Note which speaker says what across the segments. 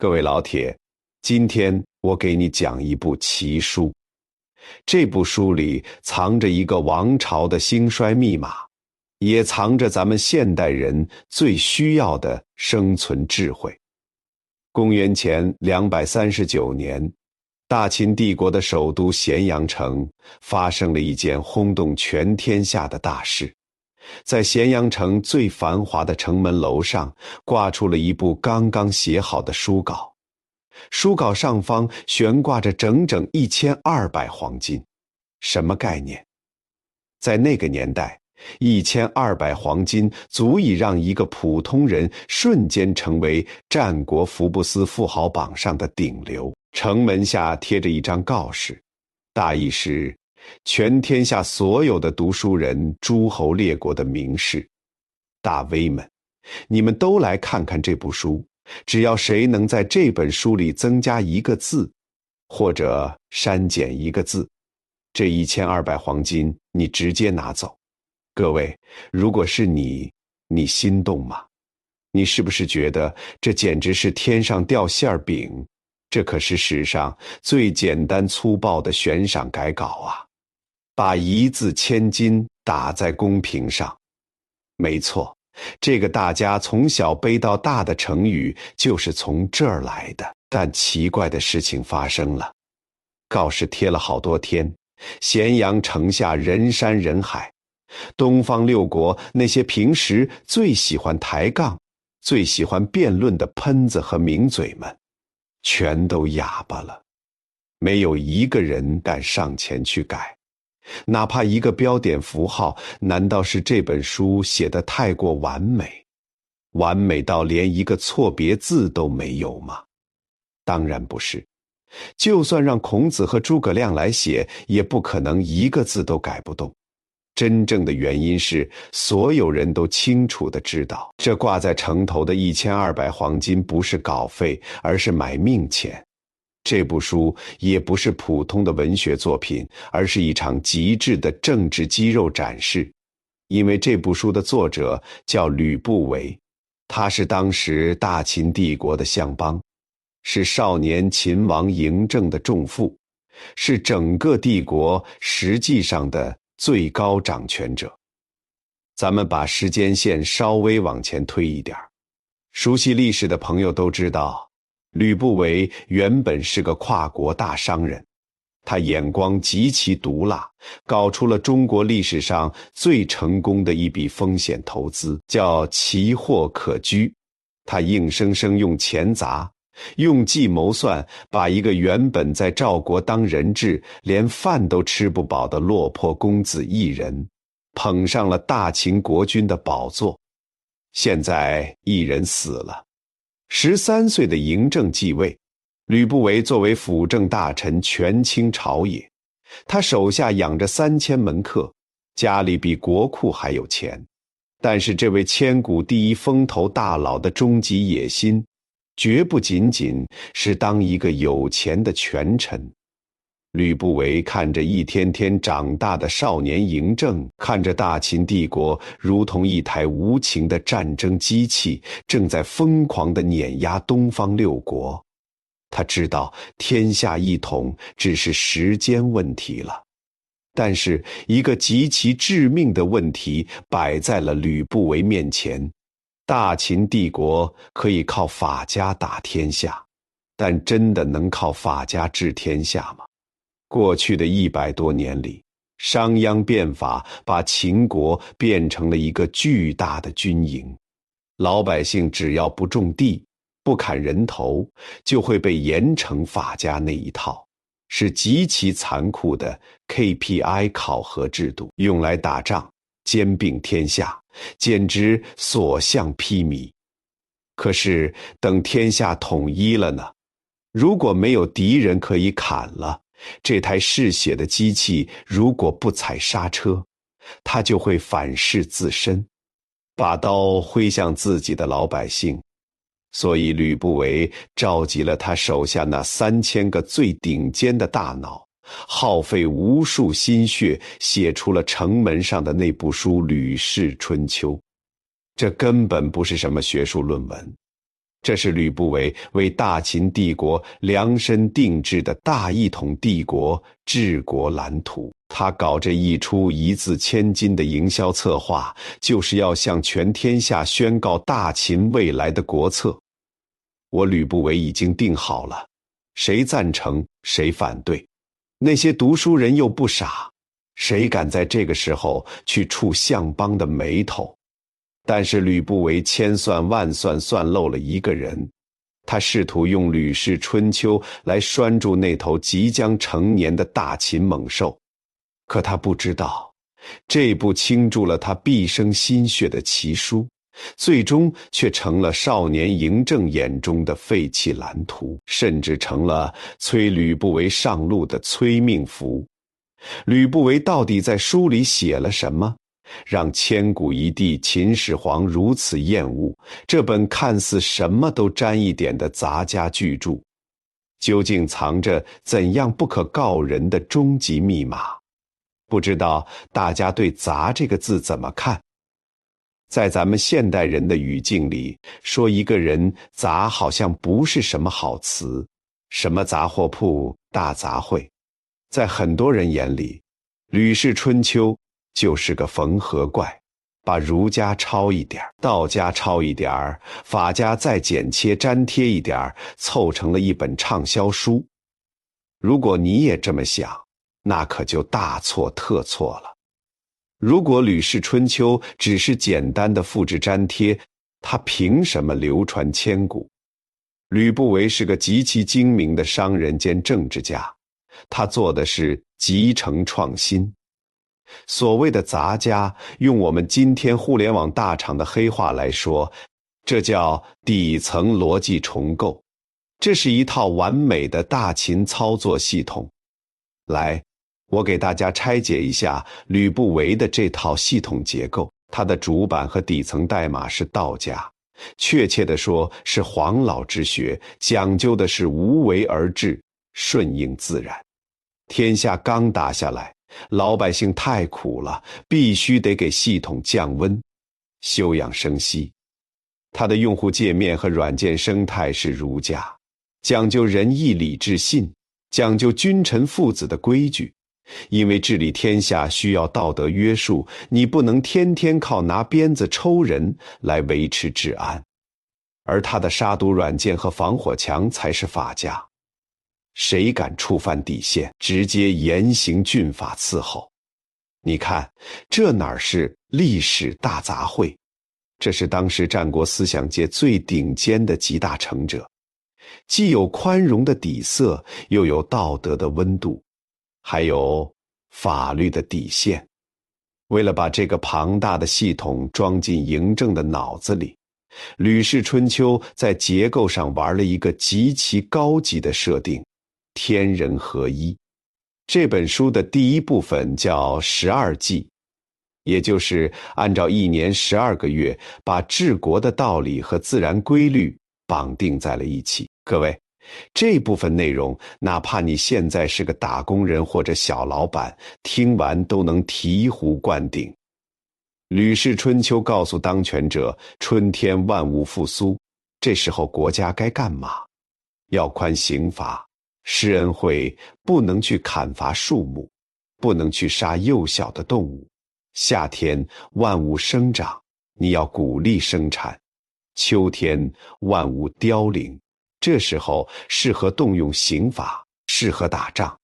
Speaker 1: 各位老铁，今天我给你讲一部奇书。这部书里藏着一个王朝的兴衰密码，也藏着咱们现代人最需要的生存智慧。公元前239年，大秦帝国的首都咸阳城发生了一件轰动全天下的大事。在咸阳城最繁华的城门楼上，挂出了一部刚刚写好的书稿。书稿上方悬挂着整整1200黄金。什么概念？在那个年代，1200黄金足以让一个普通人瞬间成为战国福布斯富豪榜上的顶流。城门下贴着一张告示，大意是全天下所有的读书人、诸侯列国的名士、大 V 们，你们都来看看这部书，只要谁能在这本书里增加一个字，或者删减一个字，这1200黄金你直接拿走。各位，如果是你心动吗？你是不是觉得这简直是天上掉馅饼？这可是史上最简单粗暴的悬赏改稿啊！把一字千金打在公屏上。没错，这个大家从小背到大的成语就是从这儿来的。但奇怪的事情发生了，告示贴了好多天，咸阳城下人山人海，东方六国那些平时最喜欢抬杠、最喜欢辩论的喷子和名嘴们，全都哑巴了，没有一个人敢上前去改。哪怕一个标点符号，难道是这本书写得太过完美？完美到连一个错别字都没有吗？当然不是。就算让孔子和诸葛亮来写，也不可能一个字都改不动。真正的原因是，所有人都清楚地知道，这挂在城头的1200黄金不是稿费，而是买命钱。这部书也不是普通的文学作品，而是一场极致的政治肌肉展示。因为这部书的作者叫吕不韦，他是当时大秦帝国的相邦，是少年秦王嬴政的重父，是整个帝国实际上的最高掌权者。咱们把时间线稍微往前推一点，熟悉历史的朋友都知道，吕不韦原本是个跨国大商人，他眼光极其毒辣，搞出了中国历史上最成功的一笔风险投资，叫奇货可居。他硬生生用钱砸，用计谋算，把一个原本在赵国当人质，连饭都吃不饱的落魄公子异人，捧上了大秦国君的宝座。现在异人死了，13岁的嬴政继位，吕不韦作为辅政大臣权倾朝野，他手下养着3000门客，家里比国库还有钱。但是这位千古第一风头大佬的终极野心，绝不仅仅是当一个有钱的权臣。吕不韦看着一天天长大的少年嬴政，看着大秦帝国如同一台无情的战争机器，正在疯狂地碾压东方六国。他知道天下一统只是时间问题了。但是一个极其致命的问题摆在了吕不韦面前。大秦帝国可以靠法家打天下，但真的能靠法家治天下吗？过去的100多年里，商鞅变法把秦国变成了一个巨大的军营，老百姓只要不种地、不砍人头，就会被严惩法家那一套，是极其残酷的 KPI 考核制度，用来打仗、兼并天下，简直所向披靡。可是等天下统一了呢？如果没有敌人可以砍了，这台嗜血的机器如果不踩刹车，它就会反噬自身，把刀挥向自己的老百姓。所以吕不韦召集了他手下那3000个最顶尖的大脑，耗费无数心血，写出了城门上的那部书《吕氏春秋》。这根本不是什么学术论文，这是吕不韦为大秦帝国量身定制的大一统帝国治国蓝图。他搞这一出一字千金的营销策划，就是要向全天下宣告大秦未来的国策。我吕不韦已经定好了，谁赞成谁反对。那些读书人又不傻，谁敢在这个时候去触相邦的眉头？但是吕不韦千算万算，算漏了一个人。他试图用《吕氏春秋》来拴住那头即将成年的大秦猛兽，可他不知道，这部倾注了他毕生心血的奇书，最终却成了少年嬴政眼中的废弃蓝图，甚至成了催吕不韦上路的催命符。吕不韦到底在书里写了什么，让千古一帝秦始皇如此厌恶这本看似什么都沾一点的杂家巨著？究竟藏着怎样不可告人的终极密码？不知道大家对杂这个字怎么看？在咱们现代人的语境里，说一个人杂好像不是什么好词，什么杂货铺、大杂烩。在很多人眼里，《吕氏春秋》就是个缝合怪，把儒家抄一点，道家抄一点，法家再剪切粘贴一点，凑成了一本畅销书。如果你也这么想，那可就大错特错了。如果《吕氏春秋》只是简单的复制粘贴，它凭什么流传千古？吕不韦是个极其精明的商人兼政治家，他做的是集成创新。所谓的杂家，用我们今天互联网大厂的黑话来说，这叫底层逻辑重构。这是一套完美的大秦操作系统。来，我给大家拆解一下吕不韦的这套系统结构。它的主板和底层代码是道家，确切地说是黄老之学，讲究的是无为而治，顺应自然。天下刚打下来，老百姓太苦了，必须得给系统降温，休养生息。它的用户界面和软件生态是儒家，讲究仁义礼智信，讲究君臣父子的规矩。因为治理天下需要道德约束，你不能天天靠拿鞭子抽人来维持治安。而它的杀毒软件和防火墙才是法家，谁敢触犯底线，直接严刑峻法伺候。你看，这哪是历史大杂烩，这是当时战国思想界最顶尖的集大成者，既有宽容的底色，又有道德的温度，还有法律的底线。为了把这个庞大的系统装进嬴政的脑子里，《吕氏春秋》在结构上玩了一个极其高级的设定，天人合一。这本书的第一部分叫12纪，也就是按照一年12个月，把治国的道理和自然规律绑定在了一起。各位，这部分内容，哪怕你现在是个打工人或者小老板，听完都能醍醐灌顶。《吕氏春秋》告诉当权者，春天万物复苏，这时候国家该干嘛？要宽刑罚，施恩惠不能去砍伐树木，不能去杀幼小的动物。夏天万物生长，你要鼓励生产。秋天万物凋零，这时候适合动用刑法，适合打仗。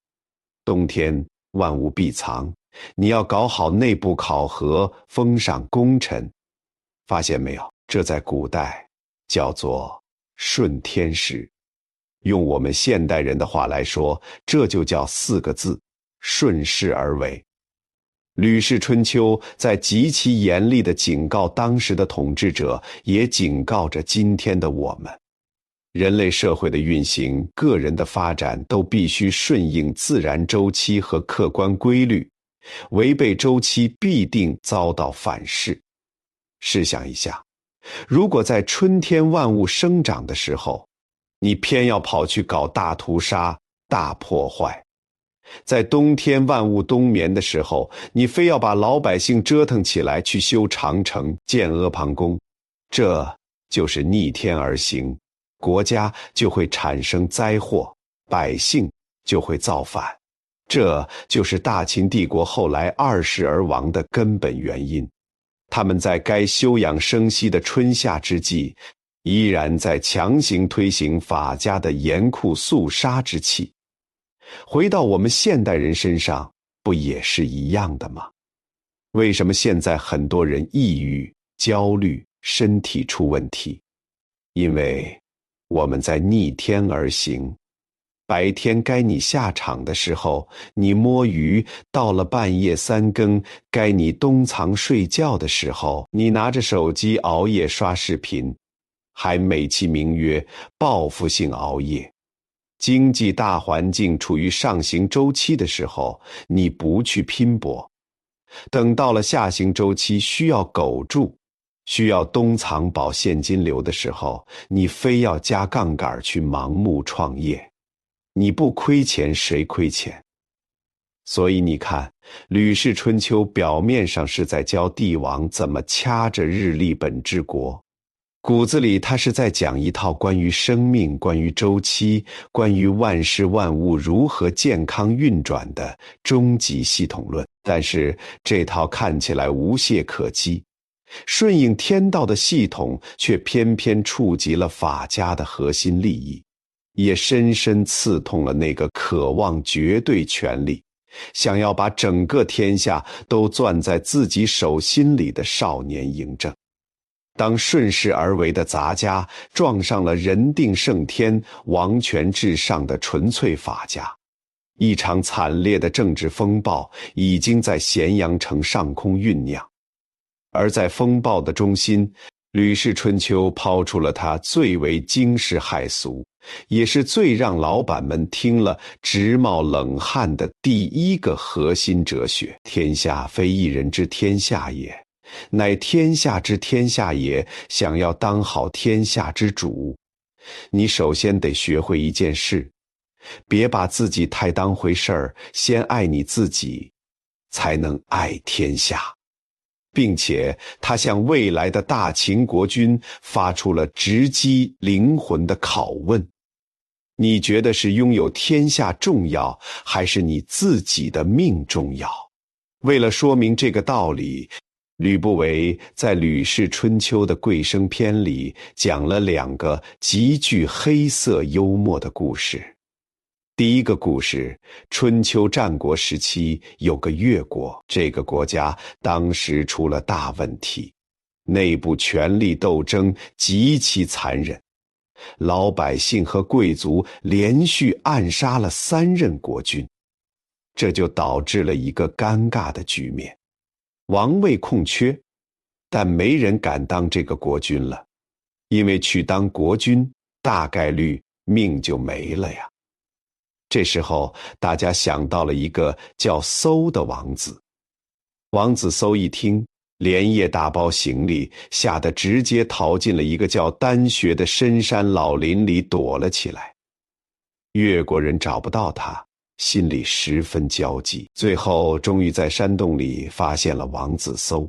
Speaker 1: 冬天万物闭藏，你要搞好内部考核，封赏功臣。发现没有？这在古代叫做顺天时。用我们现代人的话来说，这就叫4个字：顺势而为。《吕氏春秋》在极其严厉地警告当时的统治者，也警告着今天的我们。人类社会的运行，个人的发展都必须顺应自然周期和客观规律，违背周期必定遭到反噬。试想一下，如果在春天万物生长的时候，你偏要跑去搞大屠杀、大破坏；在冬天万物冬眠的时候，你非要把老百姓折腾起来去修长城、建阿房宫，这就是逆天而行，国家就会产生灾祸，百姓就会造反。这就是大秦帝国后来二世而亡的根本原因。他们在该休养生息的春夏之际，依然在强行推行法家的严酷肃杀之气。回到我们现代人身上，不也是一样的吗？为什么现在很多人抑郁、焦虑，身体出问题？因为我们在逆天而行。白天该你下场的时候，你摸鱼；到了半夜3更，该你东藏睡觉的时候，你拿着手机熬夜刷视频，还美其名曰报复性熬夜。经济大环境处于上行周期的时候，你不去拼搏；等到了下行周期需要苟住，需要东藏保现金流的时候，你非要加杠杆去盲目创业。你不亏钱谁亏钱？所以你看，《吕氏春秋》表面上是在教帝王怎么掐着日历本治国，骨子里他是在讲一套关于生命、关于周期、关于万事万物如何健康运转的终极系统论。但是这套看起来无懈可击，顺应天道的系统却偏偏触及了法家的核心利益，也深深刺痛了那个渴望绝对权力，想要把整个天下都攥在自己手心里的少年嬴政。当顺势而为的杂家撞上了人定胜天、王权至上的纯粹法家，一场惨烈的政治风暴已经在咸阳城上空酝酿。而在风暴的中心，《吕氏春秋》抛出了它最为惊世骇俗，也是最让老板们听了直冒冷汗的第一个核心哲学：天下非一人之天下也，乃天下之天下也。想要当好天下之主，你首先得学会一件事，别把自己太当回事儿，先爱你自己，才能爱天下。并且他向未来的大秦国君发出了直击灵魂的拷问：你觉得是拥有天下重要，还是你自己的命重要？为了说明这个道理，吕不韦在《吕氏春秋》的贵生篇里讲了2个极具黑色幽默的故事。第一个故事，春秋战国时期有个越国，这个国家当时出了大问题，内部权力斗争极其残忍，老百姓和贵族连续暗杀了3任国君，这就导致了一个尴尬的局面：王位空缺，但没人敢当这个国君了，因为去当国君大概率命就没了呀。这时候大家想到了一个叫馊的王子。王子馊一听，连夜打包行李，吓得直接逃进了一个叫丹穴的深山老林里躲了起来。越国人找不到他，心里十分焦急，最后终于在山洞里发现了王子馊。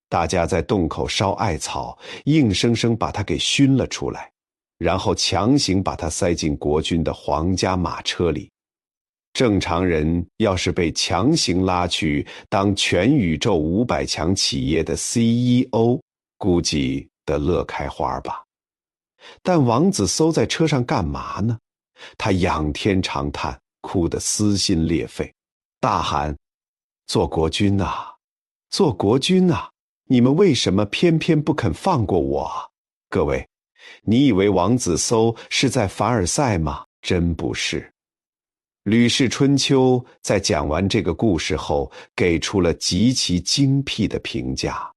Speaker 1: 大家在洞口烧艾草，硬生生把他给熏了出来，然后强行把他塞进国君的皇家马车里。正常人要是被强行拉去当全宇宙500强企业的 CEO， 估计得乐开花吧。但王子馊在车上干嘛呢？他仰天长叹，哭得撕心裂肺，大喊：做国君啊，做国君啊，你们为什么偏偏不肯放过我？各位，你以为王子馊是在凡尔赛吗？真不是。吕氏春秋在讲完这个故事后，给出了极其精辟的评价。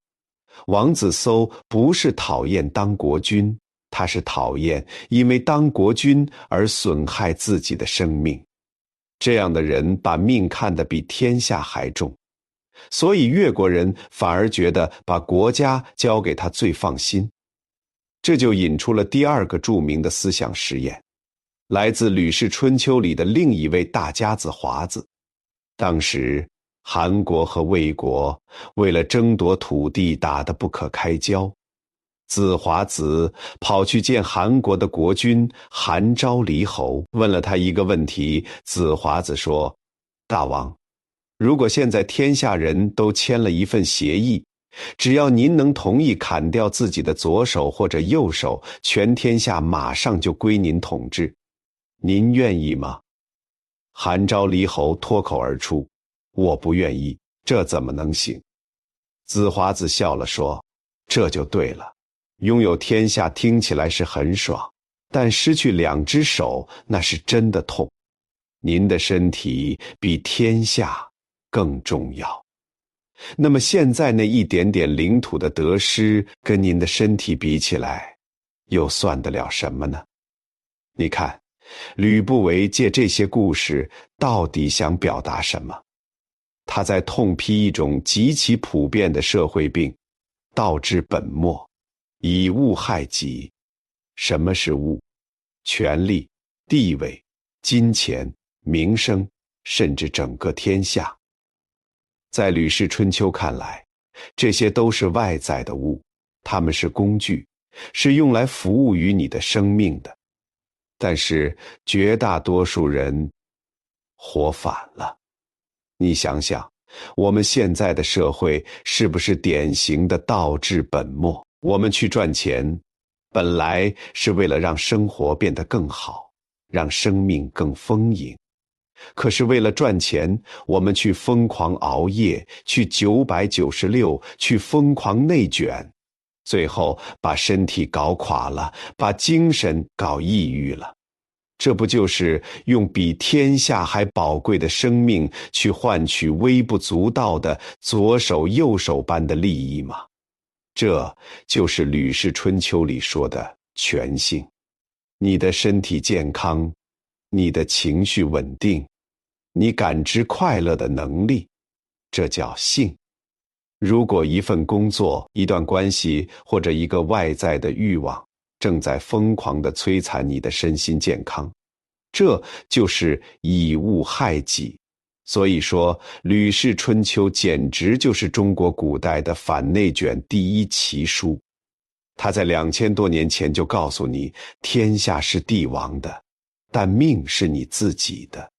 Speaker 1: 王子馊不是讨厌当国君，他是讨厌因为当国君而损害自己的生命。这样的人把命看得比天下还重，所以越国人反而觉得把国家交给他最放心。这就引出了第2个著名的思想实验，来自《吕氏春秋》里的另一位大家子华子。当时韩国和魏国为了争夺土地打得不可开交，子华子跑去见韩国的国君韩昭离侯，问了他一个问题。子华子说：大王，如果现在天下人都签了一份协议，只要您能同意砍掉自己的左手或者右手，全天下马上就归您统治，您愿意吗？韩昭离侯脱口而出：我不愿意，这怎么能行？子华子笑了说：这就对了，拥有天下听起来是很爽，但失去2只手那是真的痛。您的身体比天下更重要。那么现在那一点点领土的得失，跟您的身体比起来，又算得了什么呢？你看，吕不韦借这些故事到底想表达什么？他在痛批一种极其普遍的社会病：道治本末，以物害己。什么是物？权力、地位、金钱、名声，甚至整个天下。在《吕氏春秋》看来，这些都是外在的物，它们是工具，是用来服务于你的生命的。但是绝大多数人活反了。你想想，我们现在的社会是不是典型的道治本末？我们去赚钱，本来是为了让生活变得更好，让生命更丰盈。可是为了赚钱，我们去疯狂熬夜，去996，去疯狂内卷，最后把身体搞垮了，把精神搞抑郁了。这不就是用比天下还宝贵的生命去换取微不足道的左手右手般的利益吗？这就是《吕氏春秋》里说的权性。你的身体健康，你的情绪稳定，你感知快乐的能力，这叫性。如果一份工作、一段关系或者一个外在的欲望正在疯狂地摧残你的身心健康，这就是以物害己。所以说，《吕氏春秋》简直就是中国古代的反内卷第一奇书。他在2000多年前就告诉你，天下是帝王的，但命是你自己的。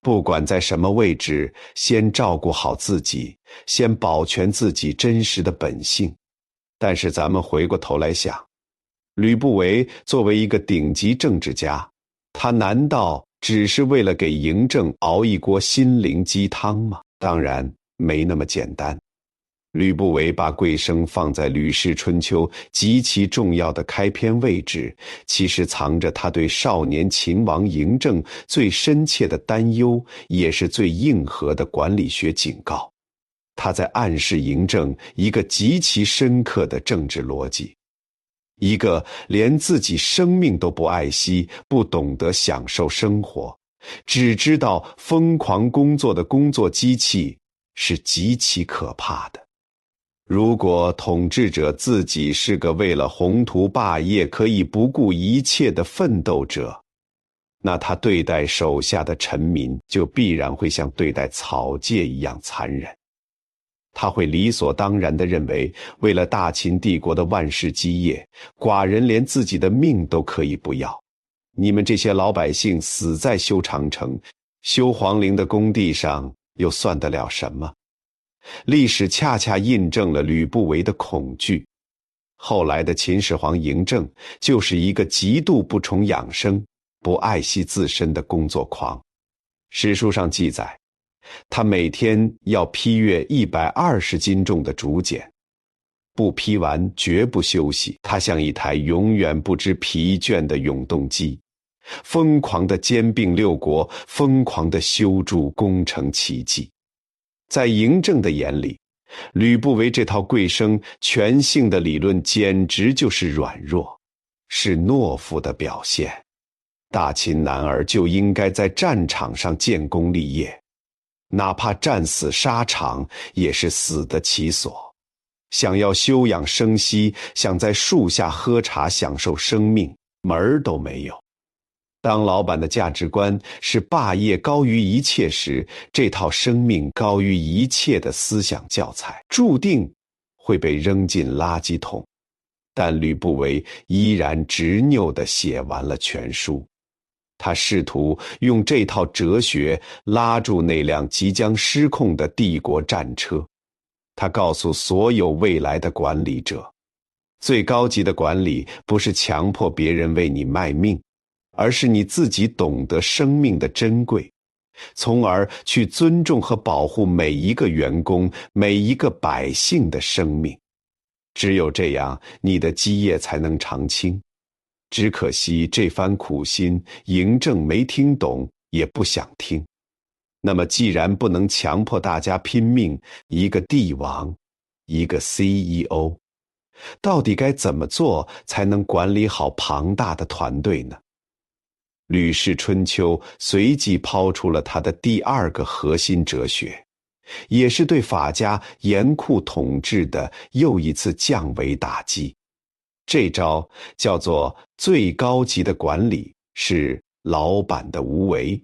Speaker 1: 不管在什么位置，先照顾好自己，先保全自己真实的本性。但是咱们回过头来想，吕不韦作为一个顶级政治家，他难道只是为了给嬴政熬一锅心灵鸡汤吗？当然没那么简单。吕不韦把贵生放在《吕氏春秋》极其重要的开篇位置，其实藏着他对少年秦王嬴政最深切的担忧，也是最硬核的管理学警告。他在暗示嬴政一个极其深刻的政治逻辑：一个连自己生命都不爱惜、不懂得享受生活，只知道疯狂工作的工作机器是极其可怕的。如果统治者自己是个为了宏图霸业可以不顾一切的奋斗者，那他对待手下的臣民就必然会像对待草芥一样残忍。他会理所当然地认为，为了大秦帝国的万世基业，寡人连自己的命都可以不要。你们这些老百姓死在修长城、修皇陵的工地上，又算得了什么？历史恰恰印证了吕不韦的恐惧。后来的秦始皇嬴政就是一个极度不崇养生、不爱惜自身的工作狂。史书上记载，他每天要批阅120斤重的竹简，不批完绝不休息。他像一台永远不知疲倦的永动机，疯狂地兼并六国，疯狂地修筑工程奇迹。在嬴政的眼里，吕不韦这套贵生权性的理论简直就是软弱，是懦夫的表现。大秦男儿就应该在战场上建功立业，哪怕战死沙场，也是死得其所。想要休养生息，想在树下喝茶享受生命，门儿都没有。当老板的价值观是霸业高于一切时，这套生命高于一切的思想教材，注定会被扔进垃圾桶。但吕不韦依然执拗地写完了全书。他试图用这套哲学拉住那辆即将失控的帝国战车。他告诉所有未来的管理者，最高级的管理不是强迫别人为你卖命，而是你自己懂得生命的珍贵，从而去尊重和保护每一个员工、每一个百姓的生命。只有这样，你的基业才能长青。只可惜这番苦心，嬴政没听懂，也不想听。那么既然不能强迫大家拼命，一个帝王，一个 CEO， 到底该怎么做才能管理好庞大的团队呢？吕氏春秋随即抛出了他的第二个核心哲学，也是对法家严酷统治的又一次降维打击。这招叫做最高级的管理是老板的无为。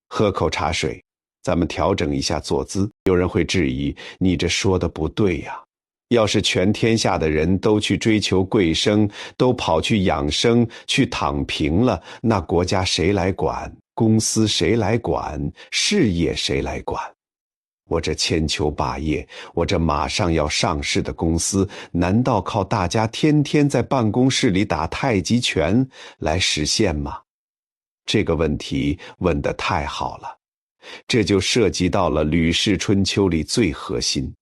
Speaker 1: 喝口茶水，咱们调整一下坐姿。有人会质疑，你这说的不对呀。要是全天下的人都去追求贵生，都跑去养生，去躺平了，那国家谁来管？公司谁来管？事业谁来管？我这千秋霸业，我这马上要上市的公司，难道靠大家天天在办公室里打太极拳来实现吗？这个问题问得太好了，这就涉及到了《吕氏春秋》里最核心，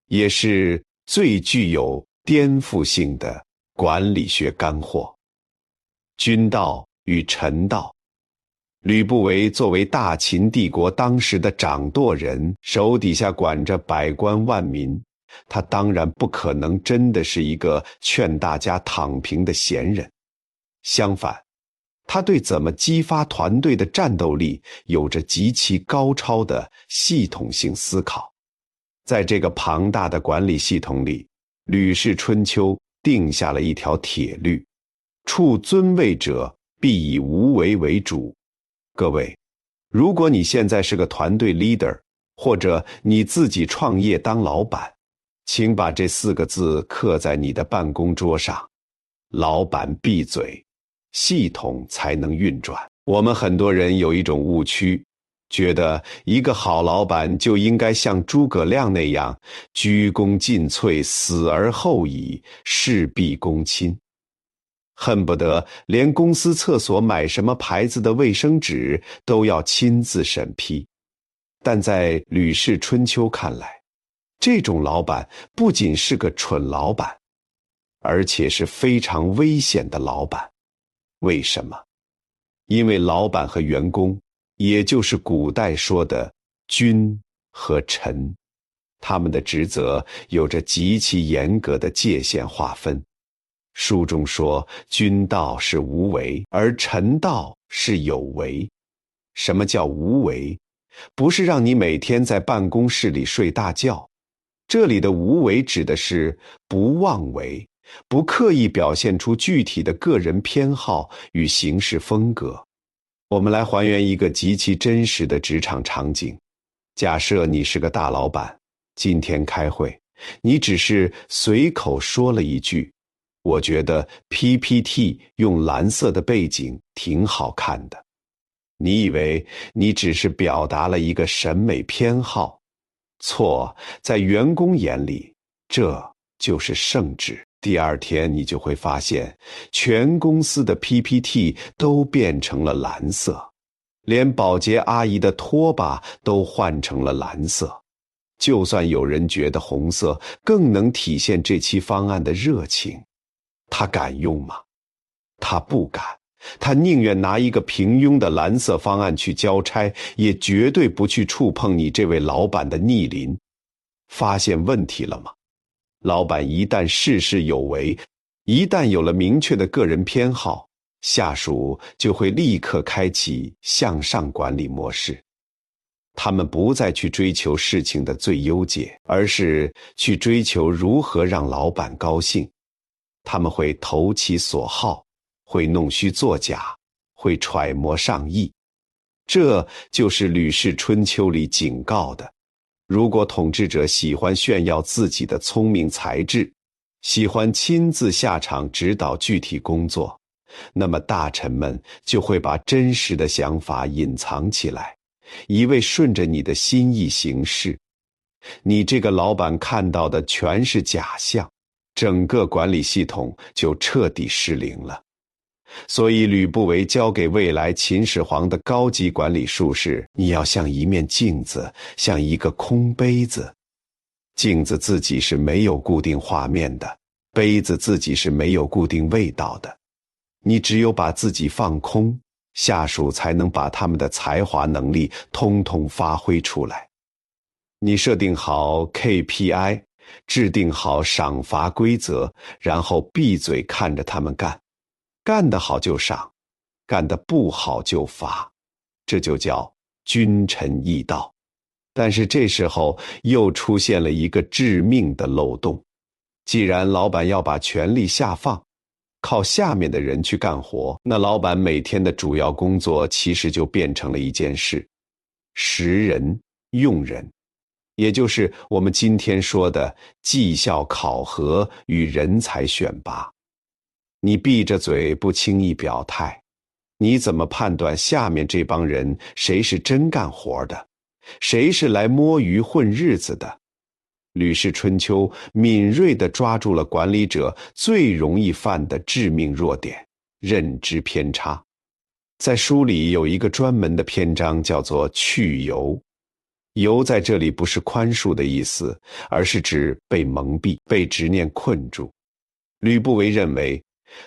Speaker 1: 也是最具有颠覆性的管理学干货——君道与臣道。吕不韦作为大秦帝国当时的掌舵人，手底下管着百官万民，他当然不可能真的是一个劝大家躺平的闲人。相反，他对怎么激发团队的战斗力有着极其高超的系统性思考。在这个庞大的管理系统里，《吕氏春秋》定下了一条铁律：处尊位者，必以无为为主。各位，如果你现在是个团队 leader， 或者你自己创业当老板，请把这4个字刻在你的办公桌上：老板闭嘴，系统才能运转。我们很多人有一种误区，觉得一个好老板就应该像诸葛亮那样鞠躬尽瘁，死而后已，事必躬亲，恨不得连公司厕所买什么牌子的卫生纸都要亲自审批。但在《吕氏春秋》看来，这种老板不仅是个蠢老板，而且是非常危险的老板。为什么？因为老板和员工，也就是古代说的君和臣，他们的职责有着极其严格的界限划分。书中说，君道是无为，而臣道是有为。什么叫无为？不是让你每天在办公室里睡大觉，这里的无为指的是不妄为，不刻意表现出具体的个人偏好与行事风格。我们来还原一个极其真实的职场场景。假设你是个大老板，今天开会，你只是随口说了一句，我觉得 PPT 用蓝色的背景挺好看的。你以为你只是表达了一个审美偏好，错，在员工眼里，这就是圣旨。第二天你就会发现，全公司的 PPT 都变成了蓝色，连保洁阿姨的拖把都换成了蓝色。就算有人觉得红色更能体现这期方案的热情，他敢用吗？他不敢。他宁愿拿一个平庸的蓝色方案去交差，也绝对不去触碰你这位老板的逆鳞。发现问题了吗？老板一旦事事有为，一旦有了明确的个人偏好，下属就会立刻开启向上管理模式。他们不再去追求事情的最优解，而是去追求如何让老板高兴。他们会投其所好，会弄虚作假，会揣摩上意。这就是《吕氏春秋》里警告的：如果统治者喜欢炫耀自己的聪明才智，喜欢亲自下场指导具体工作，那么大臣们就会把真实的想法隐藏起来，一味顺着你的心意行事。你这个老板看到的全是假象，整个管理系统就彻底失灵了。所以吕不韦交给未来秦始皇的高级管理术是：你要像一面镜子，像一个空杯子。镜子自己是没有固定画面的，杯子自己是没有固定味道的。你只有把自己放空，下属才能把他们的才华能力通通发挥出来。你设定好 KPI， 制定好赏罚规则，然后闭嘴看着他们干，干得好就赏，干得不好就罚，这就叫君臣义道。但是这时候又出现了一个致命的漏洞，既然老板要把权力下放，靠下面的人去干活，那老板每天的主要工作其实就变成了一件事：识人用人，也就是我们今天说的绩效考核与人才选拔。你闭着嘴不轻易表态，你怎么判断下面这帮人谁是真干活的，谁是来摸鱼混日子的？吕氏春秋敏锐地抓住了管理者最容易犯的致命弱点——认知偏差。在书里有一个专门的篇章叫做去犹。犹在这里不是宽恕的意思，而是指被蒙蔽、被执念困住。吕不韦认为，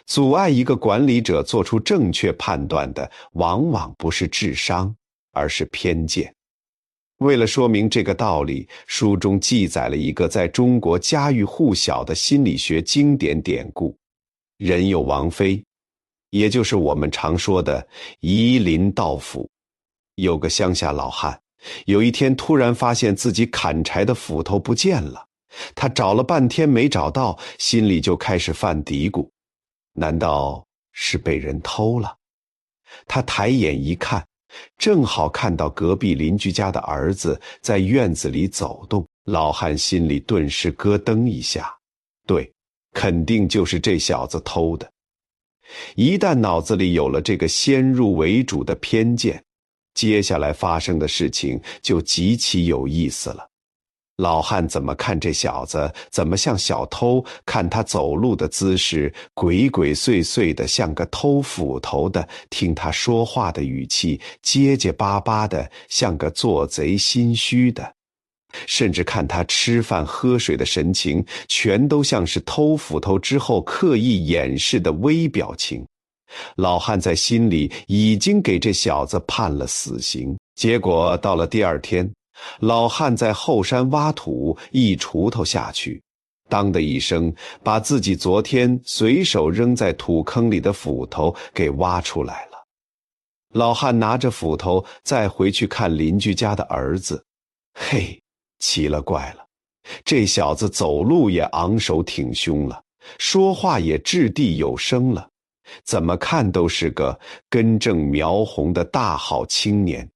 Speaker 1: 阻碍一个管理者做出正确判断的，往往不是智商，而是偏见。为了说明这个道理，书中记载了一个在中国家喻户晓的心理学经典典故：人有王妃，也就是我们常说的夷陵道府。有个乡下老汉，有一天突然发现自己砍柴的斧头不见了，他找了半天没找到，心里就开始犯嘀咕：难道是被人偷了？他抬眼一看，正好看到隔壁邻居家的儿子在院子里走动。老汉心里顿时咯噔一下，对，肯定就是这小子偷的。一旦脑子里有了这个先入为主的偏见，接下来发生的事情就极其有意思了。老汉怎么看这小子，怎么像小偷，看他走路的姿势，鬼鬼祟祟的，像个偷斧头的，听他说话的语气，结结巴巴的，像个做贼心虚的，甚至看他吃饭喝水的神情，全都像是偷斧头之后刻意掩饰的微表情。老汉在心里已经给这小子判了死刑。结果到了第二天，老汉在后山挖土，一锄头下去，当的一声，把自己昨天随手扔在土坑里的斧头给挖出来了。老汉拿着斧头再回去看邻居家的儿子，嘿，奇了怪了，这小子走路也昂首挺胸了，说话也掷地有声了，怎么看都是个根正苗红的大好青年，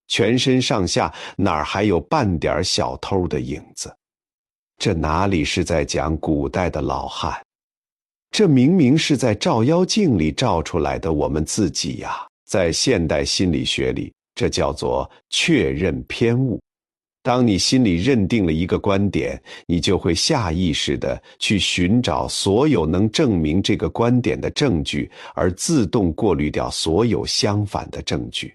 Speaker 1: 全身上下哪儿还有半点小偷的影子？这哪里是在讲古代的老汉，这明明是在照妖镜里照出来的我们自己呀！在现代心理学里，这叫做确认偏误。当你心里认定了一个观点，你就会下意识地去寻找所有能证明这个观点的证据，而自动过滤掉所有相反的证据。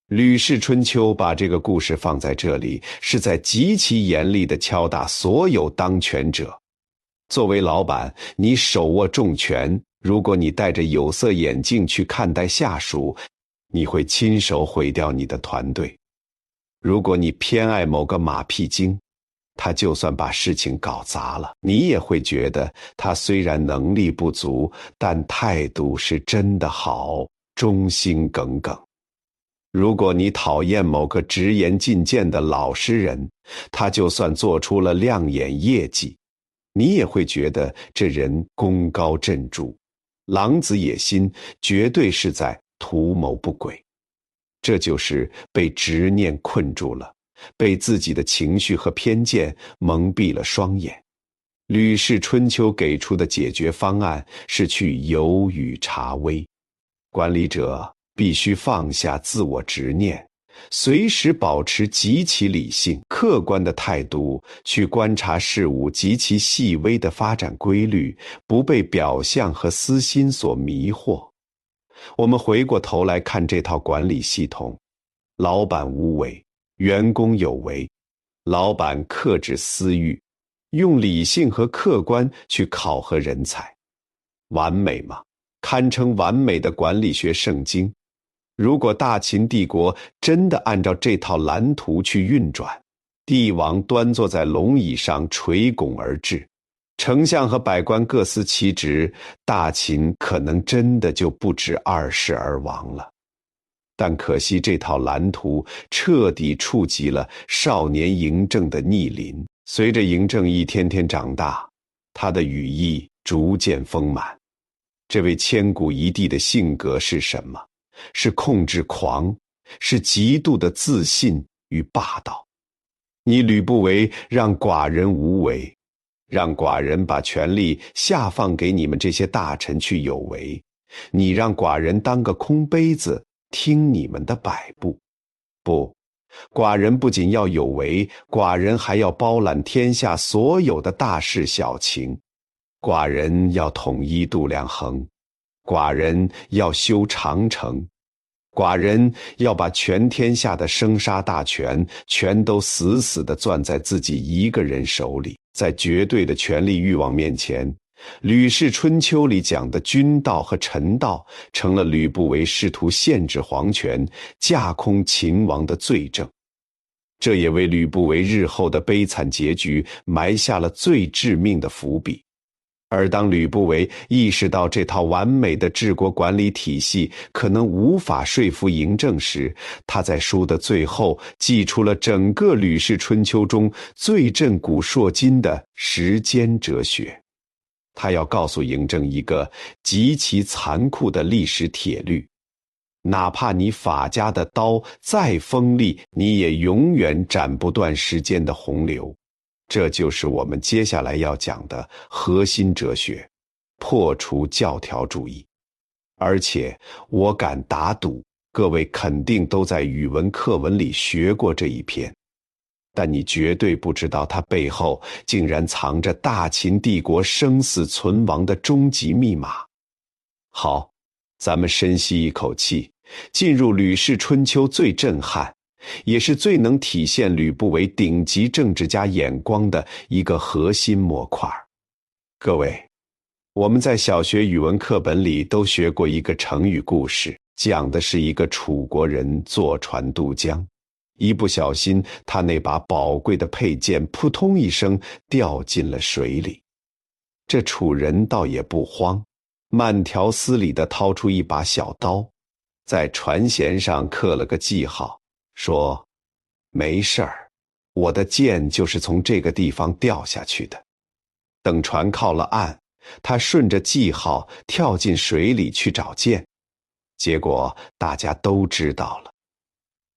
Speaker 1: 吕氏春秋把这个故事放在这里，是在极其严厉地敲打所有当权者。作为老板，你手握重权，如果你戴着有色眼镜去看待下属，你会亲手毁掉你的团队。如果你偏爱某个马屁精，他就算把事情搞砸了，你也会觉得他虽然能力不足，但态度是真的好，忠心耿耿。如果你讨厌某个直言进谏的老实人，他就算做出了亮眼业绩，你也会觉得这人功高震主，狼子野心，绝对是在图谋不轨。这就是被执念困住了，被自己的情绪和偏见蒙蔽了双眼。吕氏春秋给出的解决方案是去有与察微，管理者必须放下自我执念，随时保持极其理性、客观的态度去观察事物极其细微的发展规律，不被表象和私心所迷惑。我们回过头来看这套管理系统，老板无为，员工有为。老板克制私欲，用理性和客观去考核人才。完美吗？堪称完美的管理学圣经。如果大秦帝国真的按照这套蓝图去运转，帝王端坐在龙椅上垂拱而治，丞相和百官各司其职，大秦可能真的就不止2世而亡了。但可惜这套蓝图彻底触及了少年嬴政的逆鳞。随着嬴政一天天长大，他的羽翼逐渐丰满。这位千古一帝的性格是什么？是控制狂，是极度的自信与霸道。你吕不韦让寡人无为，让寡人把权力下放给你们这些大臣去有为，你让寡人当个空杯子，听你们的摆布。不，寡人不仅要有为，寡人还要包揽天下所有的大事小情。寡人要统一度量衡，寡人要修长城，寡人要把全天下的生杀大权全都死死地攥在自己一个人手里。在绝对的权力欲望面前，吕氏春秋里讲的君道和臣道成了吕不韦试图限制皇权、架空秦王的罪证。这也为吕不韦日后的悲惨结局埋下了最致命的伏笔。而当吕不韦意识到这套完美的治国管理体系可能无法说服嬴政时，他在书的最后祭出了整个吕氏春秋中最震古烁今的时间哲学。他要告诉嬴政一个极其残酷的历史铁律：哪怕你法家的刀再锋利，你也永远斩不断时间的洪流。这就是我们接下来要讲的核心哲学，破除教条主义。而且我敢打赌，各位肯定都在语文课文里学过这一篇，但你绝对不知道它背后竟然藏着大秦帝国生死存亡的终极密码。好，咱们深吸一口气，进入吕氏春秋最震撼，也是最能体现吕不韦顶级政治家眼光的一个核心模块。各位，我们在小学语文课本里都学过一个成语故事，讲的是一个楚国人坐船渡江，一不小心他那把宝贵的佩剑扑通一声掉进了水里。这楚人倒也不慌，慢条斯理地掏出一把小刀，在船舷上刻了个记号，说：没事儿，我的剑就是从这个地方掉下去的。等船靠了岸，他顺着记号跳进水里去找剑，结果大家都知道了，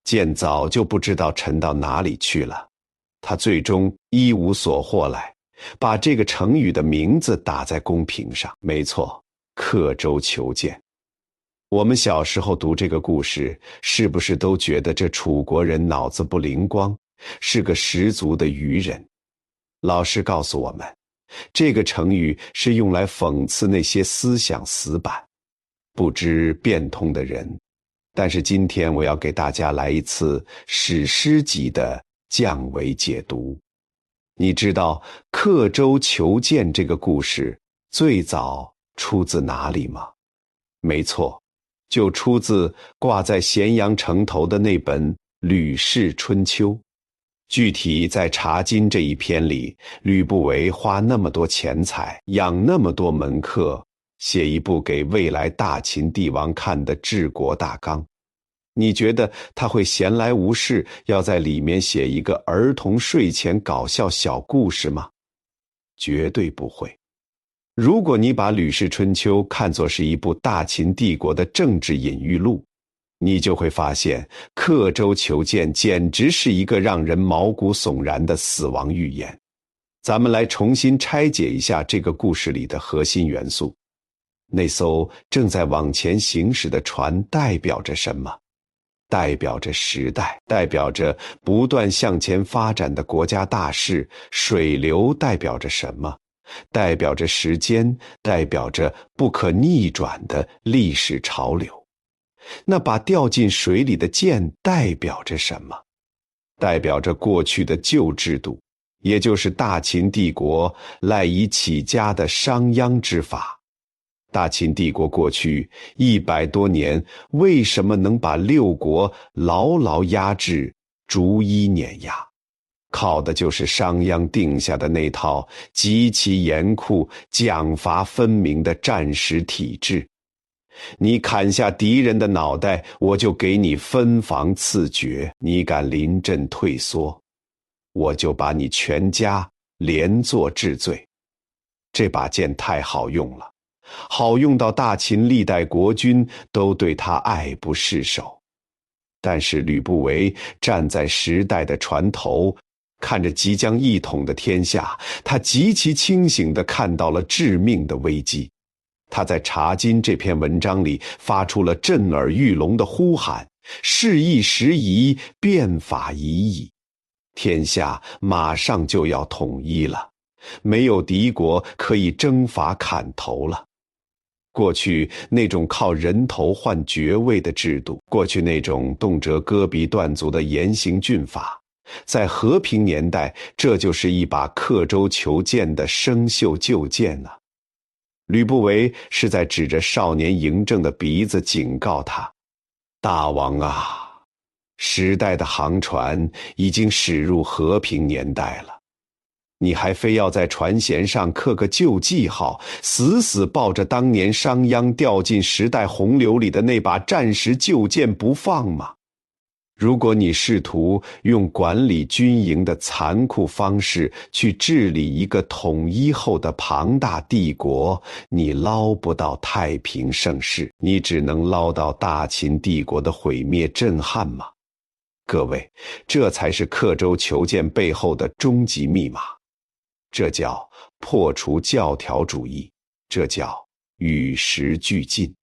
Speaker 1: 剑早就不知道沉到哪里去了。他最终一无所获来，把这个成语的名字打在公屏上，没错，刻舟求剑。我们小时候读这个故事，是不是都觉得这楚国人脑子不灵光，是个十足的愚人？老师告诉我们，这个成语是用来讽刺那些思想死板、不知变通的人。但是今天我要给大家来一次史诗级的降维解读。你知道刻舟求剑这个故事最早出自哪里吗？没错，就出自挂在咸阳城头的那本《吕氏春秋》。具体在《茶经》这一篇里，吕不韦花那么多钱财，养那么多门客，写一部给未来大秦帝王看的治国大纲。你觉得他会闲来无事，要在里面写一个儿童睡前搞笑小故事吗？绝对不会。如果你把《吕氏春秋》看作是一部大秦帝国的政治隐喻录，你就会发现刻舟求剑简直是一个让人毛骨悚然的死亡预言。咱们来重新拆解一下这个故事里的核心元素。那艘正在往前行驶的船代表着什么？代表着时代，代表着不断向前发展的国家大事。水流代表着什么？代表着时间，代表着不可逆转的历史潮流。那把掉进水里的剑代表着什么？代表着过去的旧制度，也就是大秦帝国赖以起家的商鞅之法。大秦帝国过去100多年，为什么能把6国牢牢压制，逐一碾压？靠的就是商鞅定下的那套极其严酷、奖罚分明的战时体制。你砍下敌人的脑袋，我就给你分房赐爵；你敢临阵退缩，我就把你全家连坐治罪。这把剑太好用了，好用到大秦历代国君都对他爱不释手。但是吕不韦站在时代的船头，看着即将一统的天下，他极其清醒地看到了致命的危机。他在《茶经》这篇文章里发出了震耳欲聋的呼喊：事易时移，变法已矣。天下马上就要统一了，没有敌国可以征伐砍头了。过去那种靠人头换爵位的制度，过去那种动辄割鼻断足的严刑峻法，在和平年代，这就是一把刻舟求剑的生锈旧剑啊。吕不韦是在指着少年嬴政的鼻子警告他：大王啊，时代的航船已经驶入和平年代了，你还非要在船舷上刻个旧记号，死死抱着当年商鞅掉进时代洪流里的那把战时旧剑不放吗？如果你试图用管理军营的残酷方式去治理一个统一后的庞大帝国，你捞不到太平盛世，你只能捞到大秦帝国的毁灭震撼吗？各位，这才是刻舟求剑背后的终极密码。这叫破除教条主义，这叫与时俱进。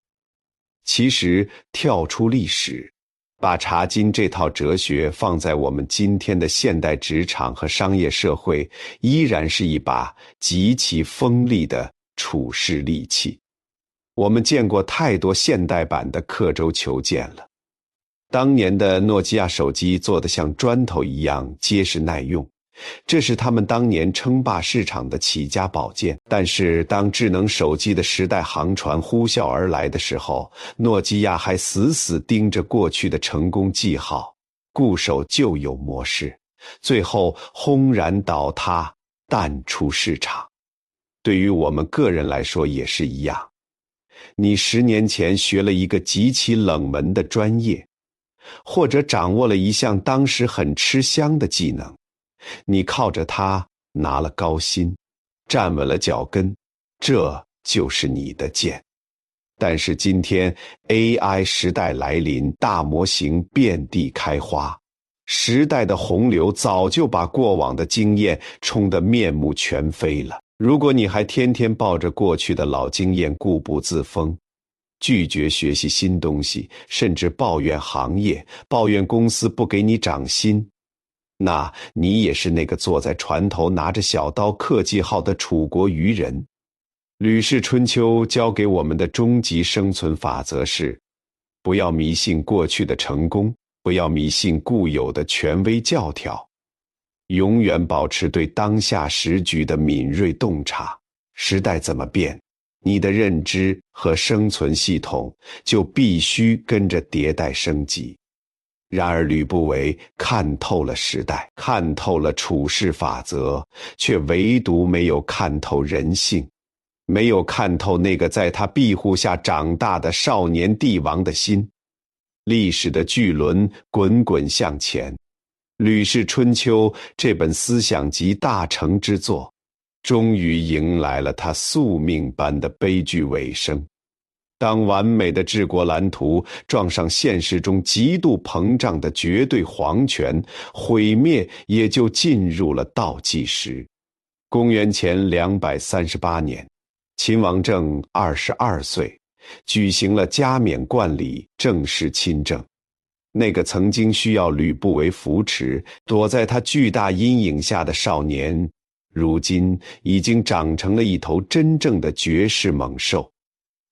Speaker 1: 其实跳出历史，把茶经这套哲学放在我们今天的现代职场和商业社会，依然是一把极其锋利的处事利器。我们见过太多现代版的刻舟求剑了。当年的诺基亚手机做得像砖头一样结实耐用，这是他们当年称霸市场的起家宝剑。但是当智能手机的时代航船呼啸而来的时候，诺基亚还死死盯着过去的成功记号，固守旧有模式，最后轰然倒塌，淡出市场。对于我们个人来说也是一样。你10年前学了一个极其冷门的专业，或者掌握了一项当时很吃香的技能，你靠着它拿了高薪，站稳了脚跟，这就是你的剑。但是今天 AI 时代来临，大模型遍地开花，时代的洪流早就把过往的经验冲得面目全非了。如果你还天天抱着过去的老经验固步自封，拒绝学习新东西，甚至抱怨行业，抱怨公司不给你涨薪，那你也是那个坐在船头拿着小刀刻记号的楚国愚人。吕氏春秋教给我们的终极生存法则是：不要迷信过去的成功，不要迷信固有的权威教条，永远保持对当下时局的敏锐洞察。时代怎么变，你的认知和生存系统就必须跟着迭代升级。然而吕不韦看透了时代，看透了处世法则，却唯独没有看透人性，没有看透那个在他庇护下长大的少年帝王的心。历史的巨轮滚滚向前，《吕氏春秋》这本思想集大成之作，终于迎来了他宿命般的悲剧尾声。当完美的治国蓝图撞上现实中极度膨胀的绝对皇权，毁灭也就进入了倒计时。公元前238年，秦王政22岁，举行了加冕冠礼，正式亲政。那个曾经需要吕不韦扶持，躲在他巨大阴影下的少年，如今已经长成了一头真正的绝世猛兽，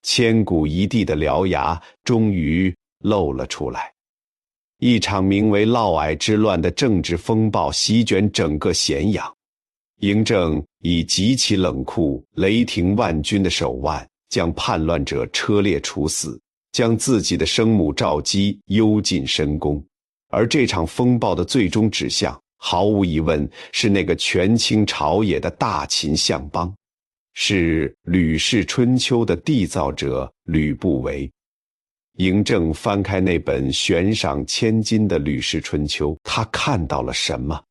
Speaker 1: 千古一帝的獠牙终于露了出来。一场名为嫪毐之乱的政治风暴席卷整个咸阳，嬴政以极其冷酷、雷霆万钧的手腕，将叛乱者车裂处死，将自己的生母赵姬幽禁深宫。而这场风暴的最终指向，毫无疑问是那个权倾朝野的大秦相邦，是《吕氏春秋》的缔造者吕不韦。嬴政翻开那本悬赏千金的《吕氏春秋》，他看到了什么？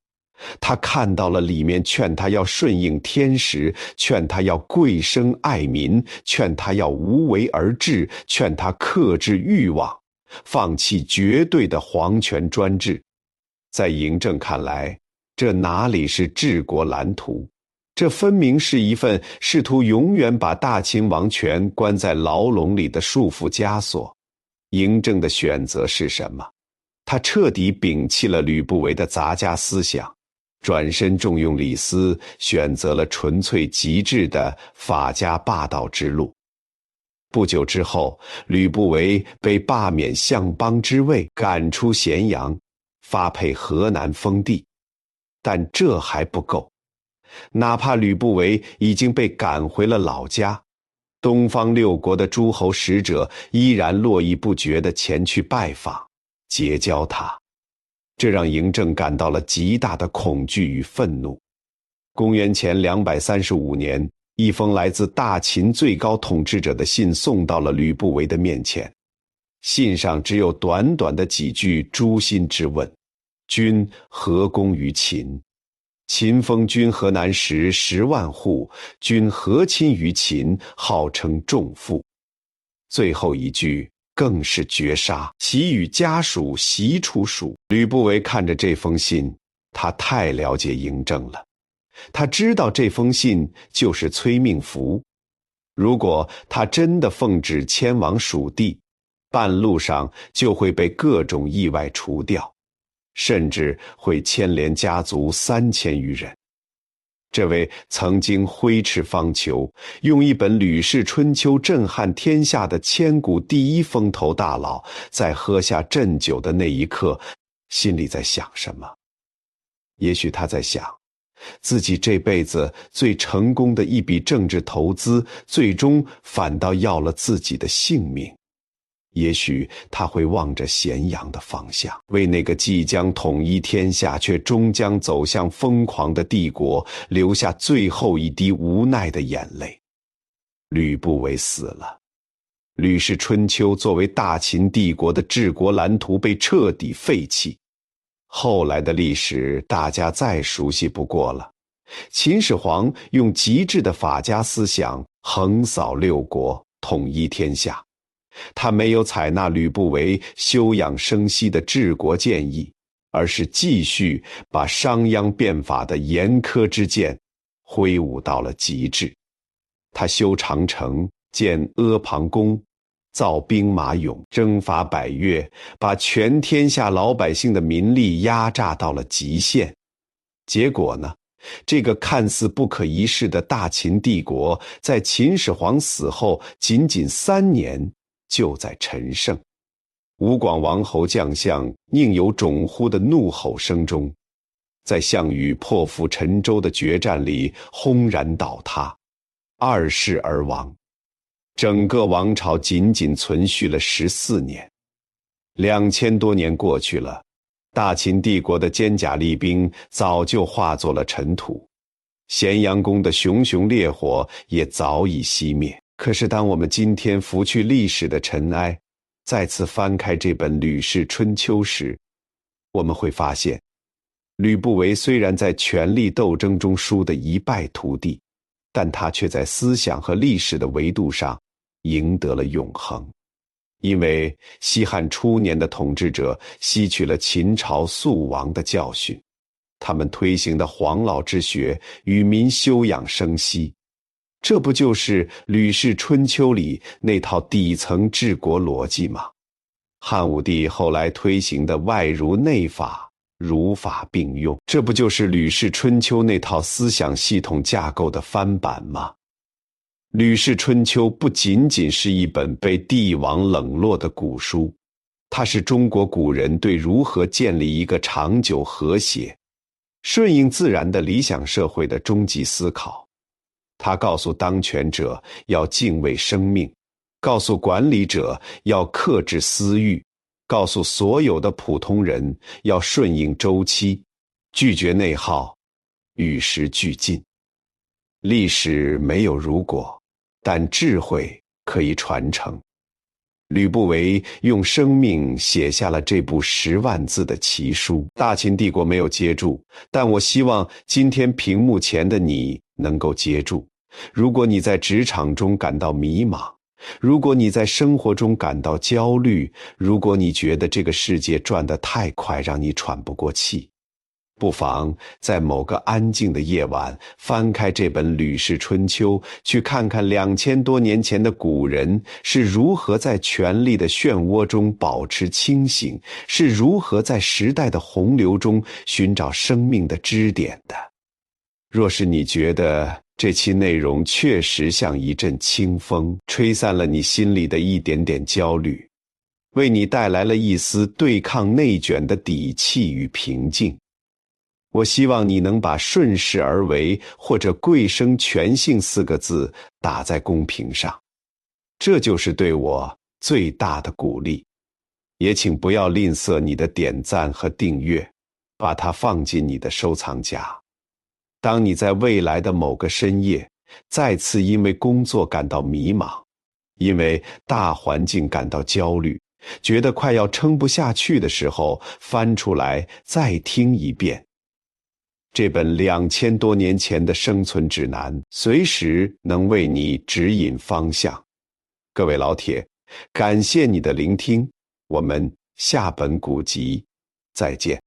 Speaker 1: 他看到了里面劝他要顺应天时，劝他要贵生爱民，劝他要无为而治，劝他克制欲望，放弃绝对的皇权专制。在嬴政看来，这哪里是治国蓝图？这分明是一份试图永远把大秦王权关在牢笼里的束缚枷锁。嬴政的选择是什么？他彻底摒弃了吕不韦的杂家思想，转身重用李斯，选择了纯粹极致的法家霸道之路。不久之后，吕不韦被罢免相邦之位，赶出咸阳，发配河南封地。但这还不够，哪怕吕不韦已经被赶回了老家，东方六国的诸侯使者依然络绎不绝地前去拜访，结交他。这让嬴政感到了极大的恐惧与愤怒。公元前235年，一封来自大秦最高统治者的信送到了吕不韦的面前。信上只有短短的几句诛心之问：君何功于秦？秦封君河南时10万户，君何亲于秦，号称重父。最后一句更是绝杀，其与家属悉出蜀。吕不韦看着这封信，他太了解嬴政了，他知道这封信就是催命符。如果他真的奉旨迁往蜀地，半路上就会被各种意外除掉，甚至会牵连家族3000余人。这位曾经挥斥方遒，用一本《吕氏春秋》震撼天下的千古第一风头大佬，在喝下鸩酒的那一刻，心里在想什么？也许他在想，自己这辈子最成功的一笔政治投资，最终反倒要了自己的性命。也许他会望着咸阳的方向，为那个即将统一天下却终将走向疯狂的帝国留下最后一滴无奈的眼泪。吕不韦死了，吕氏春秋作为大秦帝国的治国蓝图被彻底废弃。后来的历史大家再熟悉不过了，秦始皇用极致的法家思想横扫六国，统一天下。他没有采纳吕不韦休养生息的治国建议，而是继续把商鞅变法的严苛之剑挥舞到了极致。他修长城，建阿房宫，造兵马俑，征伐百越，把全天下老百姓的民力压榨到了极限。结果呢？这个看似不可一世的大秦帝国，在秦始皇死后仅仅3年就在陈胜。吴广王侯将相宁有种乎的怒吼声中，在项羽破釜沉舟的决战里轰然倒塌，2世而亡。整个王朝仅仅存续了14年。2000多年过去了，大秦帝国的坚甲利兵早就化作了尘土，咸阳宫的熊熊烈火也早已熄灭。可是当我们今天拂去历史的尘埃，再次翻开这本《吕氏春秋》时，我们会发现，吕不韦虽然在权力斗争中输得一败涂地，但他却在思想和历史的维度上赢得了永恒。因为西汉初年的统治者吸取了秦朝速亡的教训，他们推行的黄老之学与民休养生息，这不就是《吕氏春秋》里那套底层治国逻辑吗？汉武帝后来推行的外儒内法、儒法并用，这不就是《吕氏春秋》那套思想系统架构的翻版吗？《吕氏春秋》不仅仅是一本被帝王冷落的古书，它是中国古人对如何建立一个长久和谐、顺应自然的理想社会的终极思考。它告诉当权者要敬畏生命，告诉管理者要克制私欲，告诉所有的普通人要顺应周期，拒绝内耗，与时俱进。历史没有如果，但智慧可以传承。吕不韦用生命写下了这部10万字的奇书，大秦帝国没有接住，但我希望今天屏幕前的你能够接住。如果你在职场中感到迷茫，如果你在生活中感到焦虑，如果你觉得这个世界转得太快，让你喘不过气，不妨在某个安静的夜晚翻开这本《吕氏春秋》，去看看2000多年前的古人是如何在权力的漩涡中保持清醒，是如何在时代的洪流中寻找生命的支点的。若是你觉得这期内容确实像一阵清风，吹散了你心里的一点点焦虑，为你带来了一丝对抗内卷的底气与平静，我希望你能把顺势而为或者贵生全幸4个字打在公屏上，这就是对我最大的鼓励。也请不要吝啬你的点赞和订阅，把它放进你的收藏夹。当你在未来的某个深夜再次因为工作感到迷茫，因为大环境感到焦虑，觉得快要撑不下去的时候，翻出来再听一遍这本2000多年前的生存指南，随时能为你指引方向。各位老铁，感谢你的聆听，我们下本古籍再见。